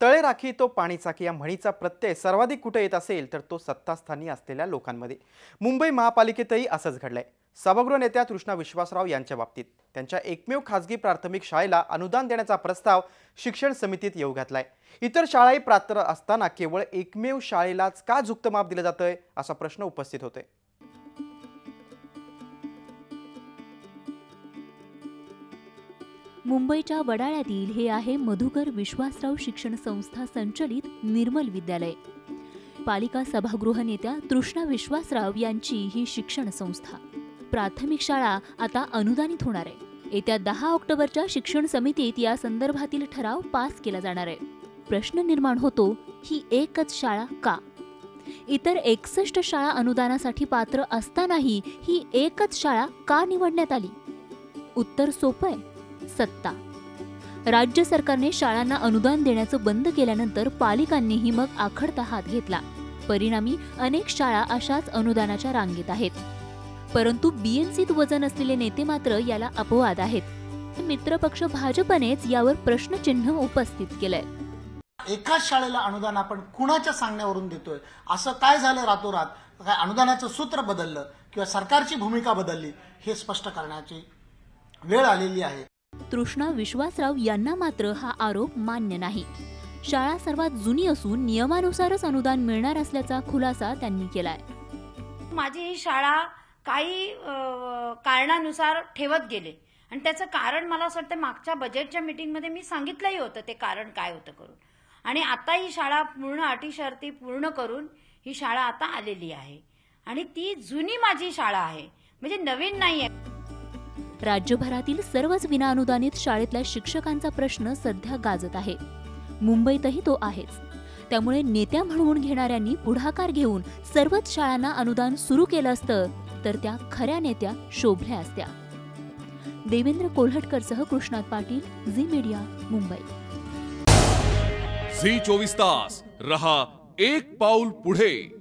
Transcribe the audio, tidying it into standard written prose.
तळे राखी तो पाणी चाकी या म्हणीचा प्रत्यय सर्वाधिक कुठे येत असेल तर तो सत्तास्थानी असलेल्या लोकांमध्ये। मुंबई महापालिकेतही असंच घडलंय। सभागृह नेत्या तृष्णा विश्वासराव यांच्या बाबतीत त्यांच्या एकमेव खासगी प्राथमिक शाळेला अनुदान देण्याचा प्रस्ताव शिक्षण समितीत येऊ घातलाय। इतर शाळाही पात्र असताना केवळ एकमेव शाळेलाच का झुकतं माप दिलं जातंय असा प्रश्न उपस्थित होतोय। मुंबईच्या वडाळ्यातील हे आहे मधुकर विश्वासराव शिक्षण संस्था संचलित निर्मल विद्यालय। पालिका सभागृह नेत्या तृष्णा विश्वासराव यांची ही शिक्षण संस्था। प्राथमिक शाळा आता अनुदानित होणार आहे। येत्या 10 ऑक्टोबरच्या शिक्षण समितीत या संदर्भातील ठराव पास केला जाणार आहे। प्रश्न निर्माण होतो, ही एकच शाळा का? इतर 61 शाळा अनुदानासाठी पात्र असतानाही ही एकच शाळा का निवडण्यात आली? उत्तर सोपं आहे, सत्ता। राज्य सरकारने शाळांना अनुदान देण्याचं बंद केल्यानंतर पालिकांनीही मग आखडता हात घेतला। परिणामी अनेक शाळा अशाच अनुदानाच्या रांगेत आहेत। परंतु बीएनसीत वजन असलेले नेते मात्र याला अपवाद आहेत। मित्रपक्ष भाजपनेच यावर प्रश्नचिन्ह उपस्थित केलंय। एकाच शाळेला अनुदान आपण कुणाच्या सांगण्यावरून देतोय? असं काय झालं रातोरात? काय अनुदानाचं सूत्र बदललं किंवा सरकारची भूमिका बदलली हे स्पष्ट करण्याची वेळ आलेली आहे। तृष्णा विश्वासराव यांना मात्र हा आरोप मान्य नाही। शाळा सर्वात जुनी असून नियमानुसारच अनुदान मिळणार असल्याचा खुलासा त्यांनी केलाय। माझी ही शाळा काही कारणानुसार ठेवत गेले आणि त्याचं कारण मला असं वाटतं मागच्या बजेटच्या मीटिंगमध्ये मी सांगितलंही होतं ते कारण काय होतं करून। आणि आता ही शाळा पूर्ण अटी शर्ती पूर्ण करून ही शाळा आता आलेली आहे आणि ती जुनी माझी शाळा आहे, म्हणजे नवीन नाही आहे। राज्यभरातील सर्वच विनाअनुदानित शाळेतल्या शिक्षकांचा प्रश्न सध्या गाजत आहे। मुंबईतही तो आहेच। त्यामुळे नेत्या म्हणवून घेणाऱ्यांनी पुढाकार घेऊन सर्वच शाळांना अनुदान सुरू केलं असतं तर त्या खऱ्या नेत्या शोभल्या असत्या। देवेंद्र कोल्हटकरसह Krishnat Patil, Zee media, Mumbai. Zee 24 तास रहा एक पाऊल पुढे।